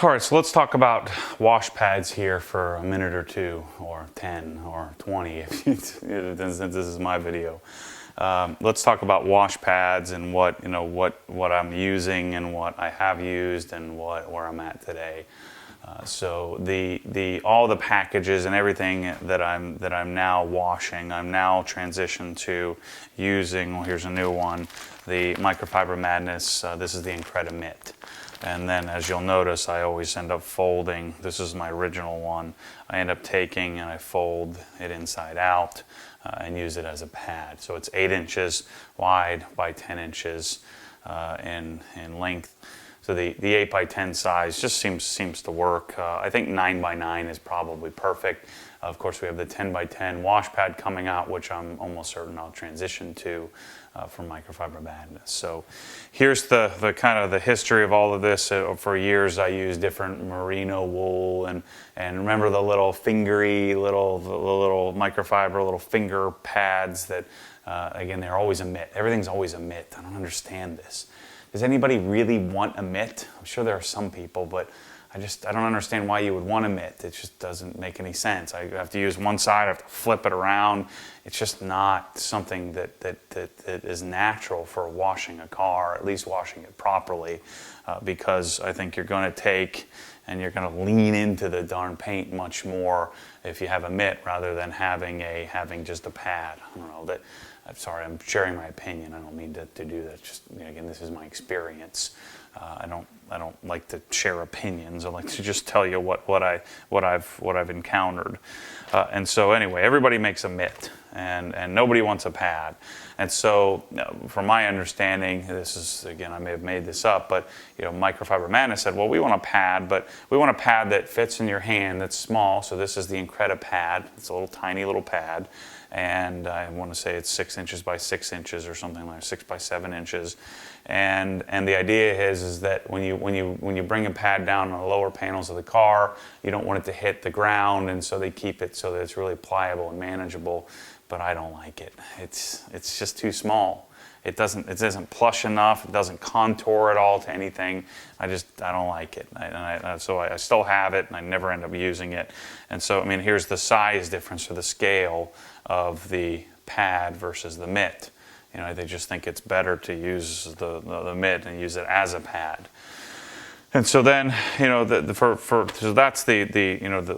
All right, so let's talk about wash pads here for a minute or two, or 10, or 20, since this is my video. Let's talk about wash pads and what I'm using and what I have used and where I'm at today. So all the packages and everything that I'm now washing, I'm now transitioned to using. Well, here's a new one, the Microfiber Madness. This is the Incredimitt. And then, as you'll notice, I always end up folding. This is my original one. I end up taking and I fold it inside out and use it as a pad. So it's 8 inches wide by 10 inches in length. So the 8 by 10 size just seems to work. I think 9 by 9 is probably perfect. Of course, we have the 10 by 10 wash pad coming out, which I'm almost certain I'll transition to for Microfiber Madness. So here's the kind of the history of all of this. For years, I used different merino wool and remember the little fingery, the little microfiber, little finger pads that, again, they're always a mitt. Everything's always a mitt. I don't understand this. Does anybody really want a mitt? I'm sure there are some people, but I don't understand why you would want a mitt. It just doesn't make any sense. I have to use one side, I have to flip it around. It's just not something that is natural for washing a car, at least washing it properly, because I think you're going to take and you're going to lean into the darn paint much more if you have a mitt rather than having just a pad. I don't know that. I'm sorry, I'm sharing my opinion. I don't mean to do that. Just again, this is my experience. I don't like to share opinions. I like to just tell you what I've encountered. And so anyway, everybody makes a mitt, and nobody wants a pad. And so, from my understanding, this is, again, I may have made this up, but Microfiber Madness said, well, we want a pad, but we want a pad that fits in your hand, that's small. So this is the Incredipad. It's a little tiny little pad. And I want to say it's 6 inches by 6 inches or something like 6 by 7 inches. And the idea is that when you bring a pad down on the lower panels of the car, you don't want it to hit the ground, and so they keep it so that it's really pliable and manageable. But I don't like it. It's just too small. It isn't plush enough. It doesn't contour at all to anything. I don't like it. So I still have it, and I never end up using it. And so, I mean, here's the size difference or the scale of the pad versus the mitt. They just think it's better to use the mitt and use it as a pad. And so then, so that's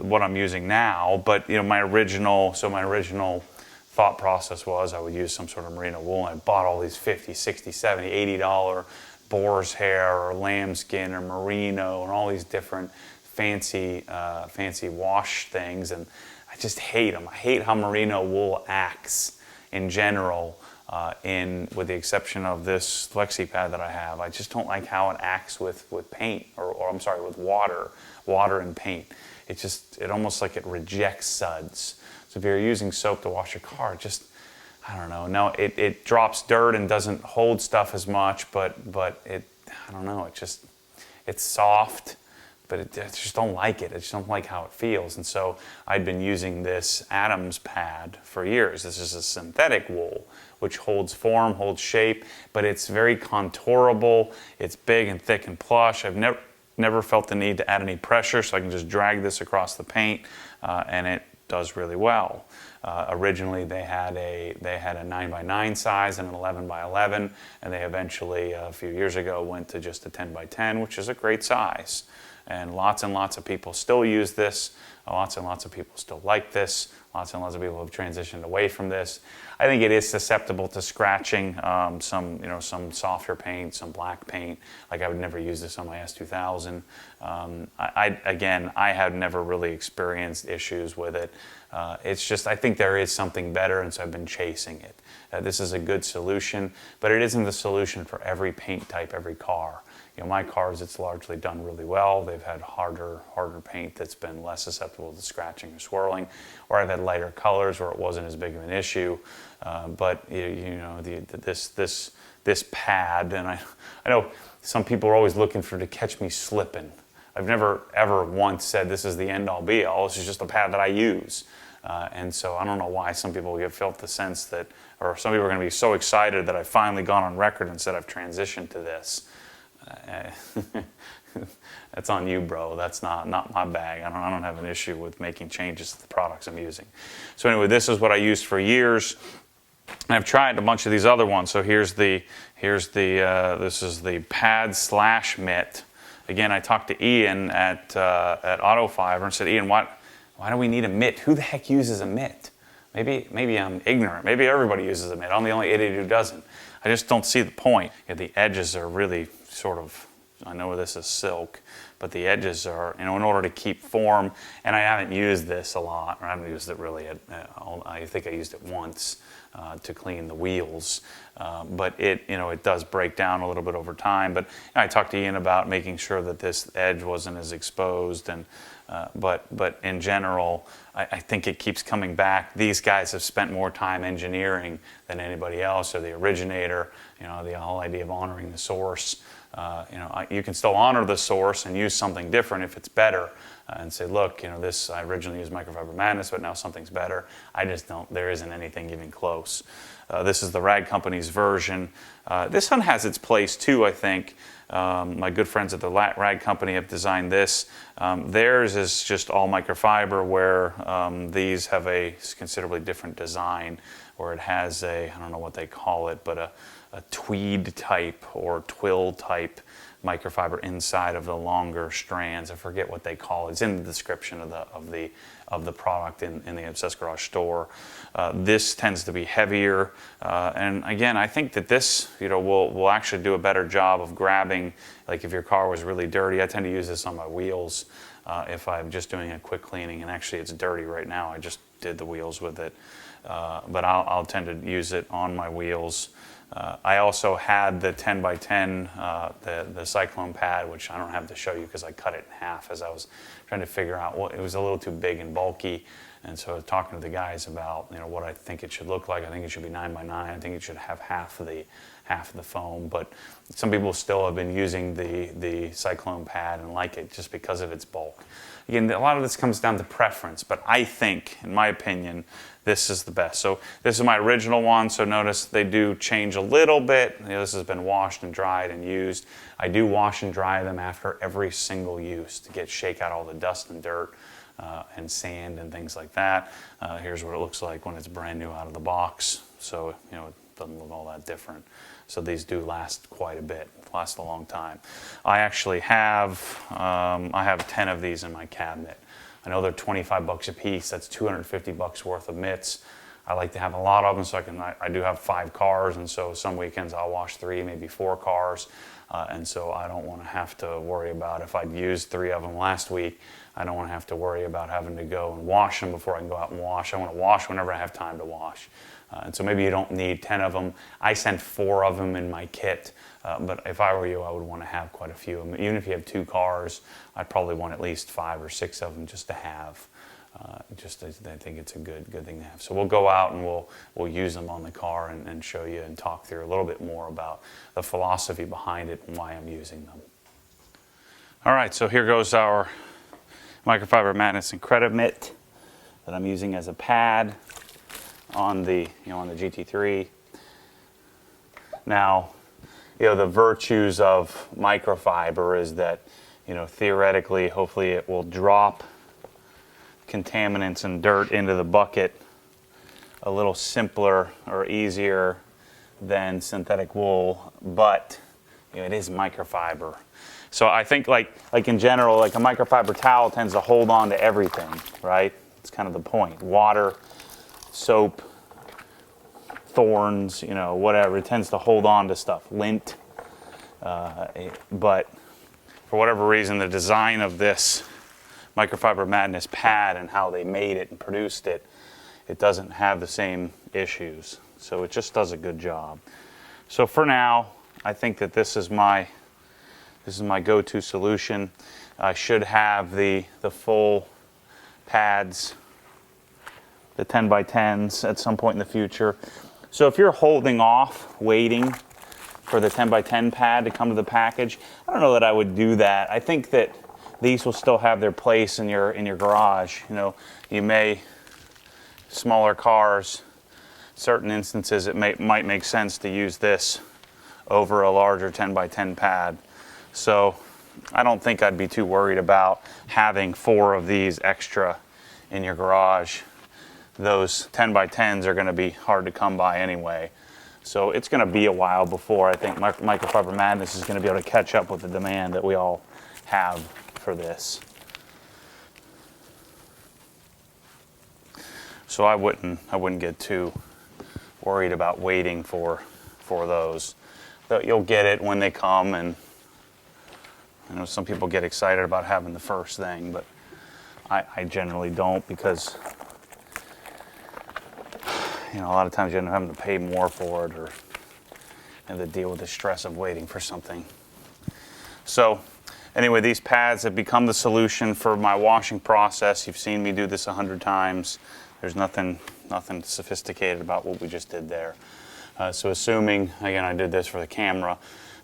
what I'm using now. But my original thought process was I would use some sort of merino wool, and I bought all these $50, $60, $70, $80 boar's hair or lambskin or merino and all these different fancy wash things, and I just hate them. I hate how merino wool acts in general, with the exception of this flexi pad that I have. I just don't like how it acts with paint, or I'm sorry, with water and paint. It almost like it rejects suds. So if you're using soap to wash your car, I don't know. No, it drops dirt and doesn't hold stuff as much, but I don't know. It's soft, but I just don't like it. I just don't like how it feels. And so I'd been using this Adams pad for years. This is a synthetic wool, which holds form, holds shape, but it's very contourable. It's big and thick and plush. I've never felt the need to add any pressure, so I can just drag this across the paint, and it does really well. Originally, they had a 9 by 9 size and an 11 by 11, and they eventually, a few years ago, went to just a 10 by 10, which is a great size. And lots of people still use this. Lots and lots of people still like this. Lots and lots of people have transitioned away from this. I think it is susceptible to scratching, some softer paint, some black paint. Like I would never use this on my S2000. I have never really experienced issues with it. It's just, I think there is something better, and so I've been chasing it. This is a good solution, but it isn't the solution for every paint type, every car. My cars, it's largely done really well. They've had harder paint that's been less susceptible to scratching or swirling, or I've had lighter colors where it wasn't as big of an issue. But this pad, and I know some people are always looking to catch me slipping. I've never ever once said this is the end all be all. This is just a pad that I use. And so I don't know why some people have felt the sense that, or some people are going to be so excited that I've finally gone on record and said I've transitioned to this. that's on you, bro. That's not my bag. I don't have an issue with making changes to the products I'm using. So anyway, this is what I used for years. I've tried a bunch of these other ones. So this is the pad / mitt. Again, I talked to Ian at Autofiber and said, Ian, why do we need a mitt? Who the heck uses a mitt? Maybe I'm ignorant. Maybe everybody uses a mitt. I'm the only idiot who doesn't. I just don't see the point. The edges are really sort of, I know this is silk, but the edges are, in order to keep form, and I haven't used this a lot, or I haven't used it really, I think I used it once to clean the wheels, but it does break down a little bit over time. But I talked to Ian about making sure that this edge wasn't as exposed, and but in general, I think it keeps coming back. These guys have spent more time engineering than anybody else, or the originator. The whole idea of honoring the source. You can still honor the source and use something different if it's better, and say, look, this, I originally used Microfiber Madness, but now something's better. I just don't. There isn't anything even close. This is the Rag Company's version. This one has its place too, I think. My good friends at the Rag Company have designed this. Theirs is just all microfiber, where these have a considerably different design, where it has I don't know what they call it, but a tweed type or twill type microfiber inside of the longer strands. I forget what they call it. It's in the description of the product in the Obsessed Garage store. This tends to be heavier, and again, I think that this will actually do a better job of grabbing. Like if your car was really dirty, I tend to use this on my wheels if I'm just doing a quick cleaning, and actually it's dirty right now. I just did the wheels with it, but I'll tend to use it on my wheels. I also had the 10x10, the cyclone pad, which I don't have to show you because I cut it in half as I was trying to figure out it was a little too big and bulky. And so I was talking to the guys about what I think it should look like. I think it should be 9x9. I think it should have half of the foam. But some people still have been using the cyclone pad and like it just because of its bulk. Again, a lot of this comes down to preference, but I think, in my opinion, this is the best. So this is my original one, so notice they do change a little bit. This has been washed and dried and used. I do wash and dry them after every single use to shake out all the dust and dirt and sand and things like that. Here's what it looks like when it's brand new out of the box. So it doesn't look all that different. So these do last quite a bit, last a long time. I actually have 10 of these in my cabinet. I know they're 25 bucks a piece. That's 250 bucks worth of mitts. I like to have a lot of them, so I do have 5 cars, and so some weekends I'll wash 3, maybe 4 cars, and so I don't want to have to worry about, if I'd used 3 of them last week, I don't want to have to worry about having to go and wash them before I can go out and wash. I want to wash whenever I have time to wash. And so maybe you don't need 10 of them. I sent 4 of them in my kit, but if I were you, I would want to have quite a few of them. Even if you have 2 cars, I'd probably want at least 5 or 6 of them just to have. I think it's a good thing to have. So we'll go out and we'll use them on the car and show you and talk through a little bit more about the philosophy behind it and why I'm using them. All right, so here goes our Microfiber Madness Incredimitt that I'm using as a pad on the on the GT3. Now, the virtues of microfiber is that theoretically, hopefully, it will drop contaminants and dirt into the bucket a little simpler or easier than synthetic wool, but it is microfiber. So I think like in general, like a microfiber towel tends to hold on to everything, right? It's kind of the point. Water, soap, thorns, whatever. It tends to hold on to stuff. Lint. But for whatever reason, the design of this Microfiber Madness pad and how they made it and produced it, it doesn't have the same issues. So it just does a good job. So for now, I think that this is my go-to solution. I should have the full pads, the 10x10s at some point in the future. So if you're holding off, waiting for the 10x10 pad to come to the package, I don't know that I would do that. I think that these will still have their place in your garage. You may, smaller cars, certain instances it might make sense to use this over a larger 10x10 pad. So I don't think I'd be too worried about having 4 of these extra in your garage. Those 10x10s are going to be hard to come by anyway. So it's going to be a while before I think Microfiber Madness is going to be able to catch up with the demand that we all have for this. So I wouldn't get too worried about waiting for those. You'll get it when they come, and I know some people get excited about having the first thing, but I generally don't, because a lot of times you end up having to pay more for it, or have to deal with the stress of waiting for something. So anyway, these pads have become the solution for my washing process. You've seen me do this 100 times. There's nothing sophisticated about what we just did there. So assuming, again, I did this for the camera,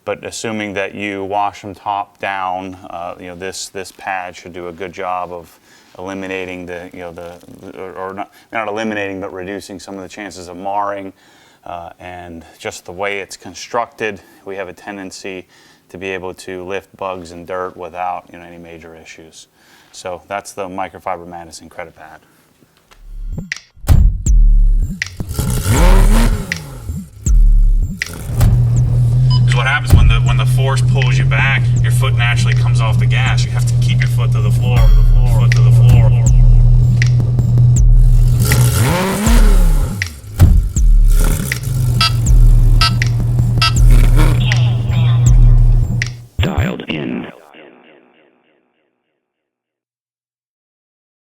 but assuming that you wash them top down, this pad should do a good job of eliminating or not eliminating, but reducing some of the chances of marring. And just the way it's constructed, we have a tendency to be able to lift bugs and dirt without any major issues. So that's the Microfiber Madness Incredimitt pad. What happens when the force pulls you back, your foot naturally comes off the gas. You have to keep your foot to the floor, foot to the floor.